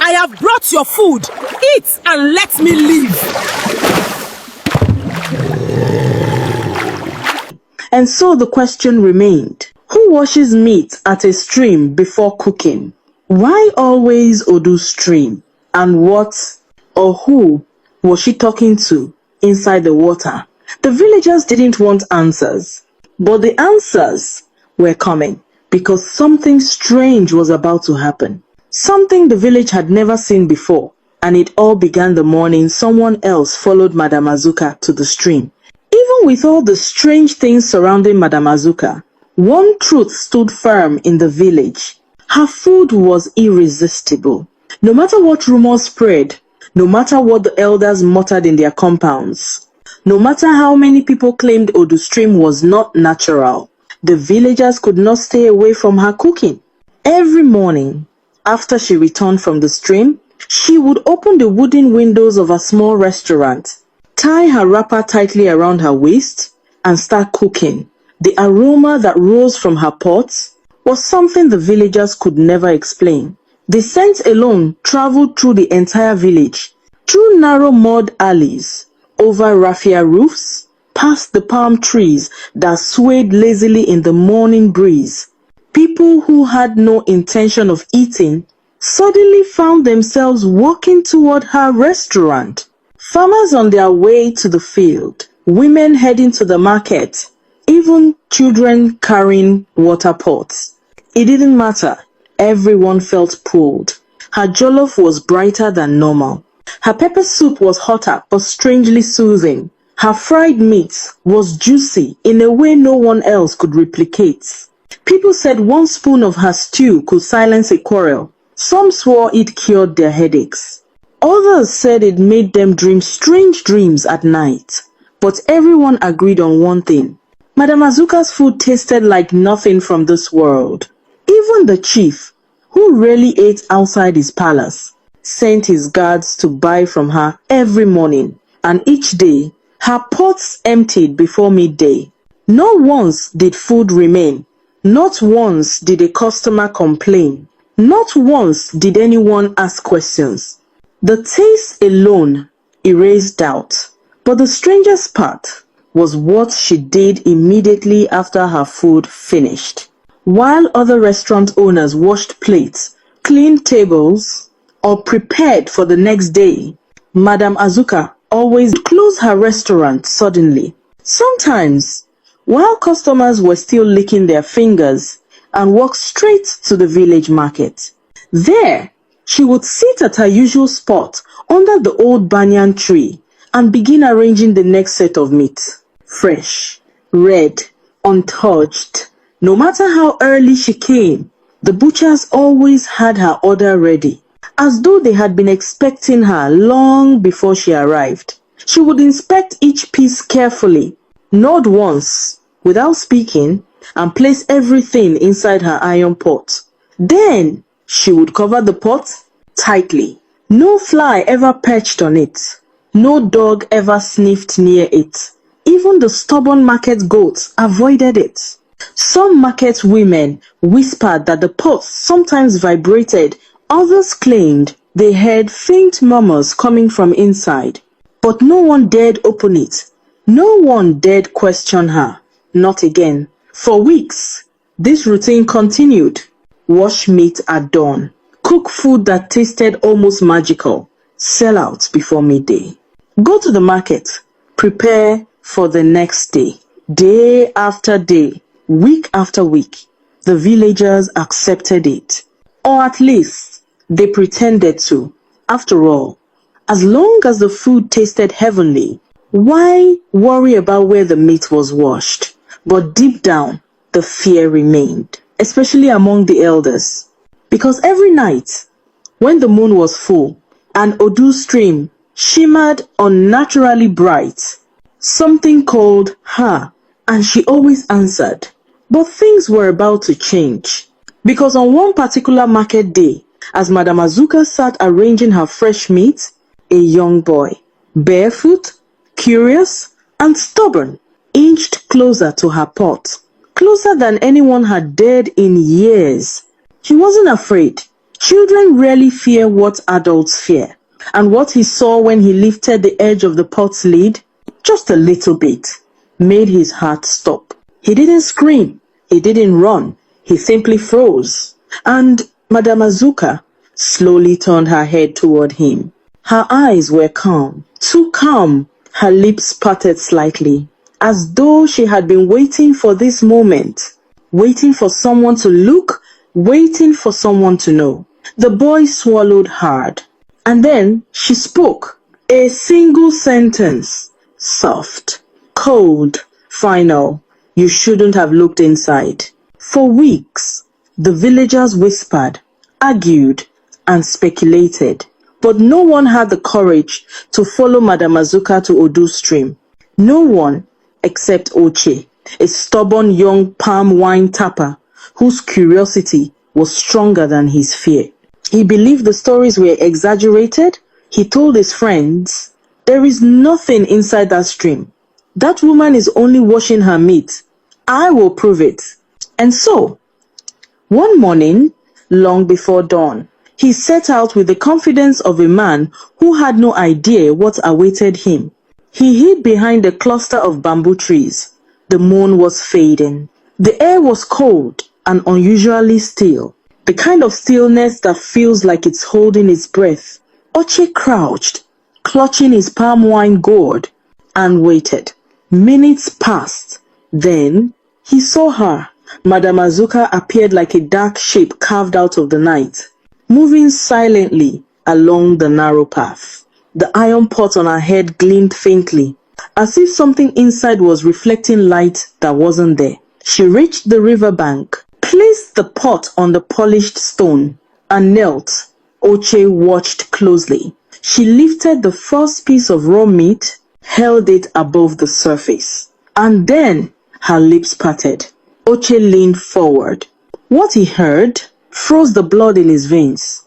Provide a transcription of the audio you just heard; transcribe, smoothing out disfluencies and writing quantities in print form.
I have brought your food. Eat and let me live. And so the question remained, who washes meat at a stream before cooking? Why always Odu's stream? And what or who was she talking to inside the water? The villagers didn't want answers, but the answers were coming because something strange was about to happen. Something the village had never seen before, and it all began the morning someone else followed Madame Azuka to the stream. Even with all the strange things surrounding Madame Azuka, one truth stood firm in the village. Her food was irresistible. No matter what rumors spread, no matter what the elders muttered in their compounds, no matter how many people claimed Odu's stream was not natural, the villagers could not stay away from her cooking. Every morning, after she returned from the stream, she would open the wooden windows of a small restaurant, tie her wrapper tightly around her waist, and start cooking. The aroma that rose from her pots was something the villagers could never explain. The scent alone traveled through the entire village, through narrow mud alleys, over raffia roofs, past the palm trees that swayed lazily in the morning breeze. People who had no intention of eating suddenly found themselves walking toward her restaurant. Farmers on their way to the field, women heading to the market, even children carrying water pots. It didn't matter. Everyone felt pulled. Her jollof was brighter than normal. Her pepper soup was hotter but strangely soothing. Her fried meat was juicy in a way no one else could replicate. People said one spoon of her stew could silence a quarrel. Some swore it cured their headaches. Others said it made them dream strange dreams at night. But everyone agreed on one thing. Madame Azuka's food tasted like nothing from this world. Even the chief, who rarely ate outside his palace, sent his guards to buy from her every morning, and each day, her pots emptied before midday. Not once did food remain. Not once did a customer complain. Not once did anyone ask questions. The taste alone erased doubt. But the strangest part was what she did immediately after her food finished. While other restaurant owners washed plates, cleaned tables, or prepared for the next day, Madame Azuka always closed her restaurant suddenly. Sometimes, while customers were still licking their fingers, and walked straight to the village market. There, she would sit at her usual spot under the old banyan tree and begin arranging the next set of meat. Fresh, red, untouched. No matter how early she came, the butchers always had her order ready, as though they had been expecting her long before she arrived. She would inspect each piece carefully, nod once, without speaking, and place everything inside her iron pot. Then, she would cover the pot tightly. No fly ever perched on it. No dog ever sniffed near it. Even the stubborn market goats avoided it. Some market women whispered that the pot sometimes vibrated. Others claimed they heard faint murmurs coming from inside. But no one dared open it. No one dared question her. Not again. For weeks, this routine continued. Wash meat at dawn. Cook food that tasted almost magical. Sell out before midday. Go to the market. Prepare for the next day. Day after day. Week after week. The villagers accepted it. Or at least, they pretended to. After all, as long as the food tasted heavenly, why worry about where the meat was washed? But deep down, the fear remained, especially among the elders. Because every night, when the moon was full and Odu's stream shimmered unnaturally bright, something called her, and she always answered. But things were about to change. Because on one particular market day, as Madame Azuka sat arranging her fresh meat, a young boy, barefoot, curious, and stubborn, inched closer to her pot, closer than anyone had dared in years. He wasn't afraid. Children rarely fear what adults fear, and what he saw when he lifted the edge of the pot's lid, just a little bit, made his heart stop. He didn't scream, he didn't run, he simply froze. And Madame Azuka slowly turned her head toward him. Her eyes were calm, too calm. Her lips parted slightly, as though she had been waiting for this moment, waiting for someone to look, waiting for someone to know. The boy swallowed hard, and then she spoke. A single sentence, soft, cold, final. You shouldn't have looked inside. For weeks, the villagers whispered, argued, and speculated, but no one had the courage to follow Madame Azuka to Odu Stream. No one except Oche, a stubborn young palm wine tapper whose curiosity was stronger than his fear. He believed the stories were exaggerated. He told his friends, "There is nothing inside that stream. That woman is only washing her meat. I will prove it." And so, one morning, long before dawn, he set out with the confidence of a man who had no idea what awaited him. He hid behind a cluster of bamboo trees. The moon was fading. The air was cold and unusually still, the kind of stillness that feels like it's holding its breath. Oche crouched, clutching his palm wine gourd, and waited. Minutes passed. Then he saw her. Madame Azuka appeared like a dark shape carved out of the night, moving silently along the narrow path. The iron pot on her head gleamed faintly, as if something inside was reflecting light that wasn't there. She reached the riverbank, placed the pot on the polished stone, and knelt. Oche watched closely. She lifted the first piece of raw meat, held it above the surface, and then her lips parted. Oche leaned forward. What he heard froze the blood in his veins.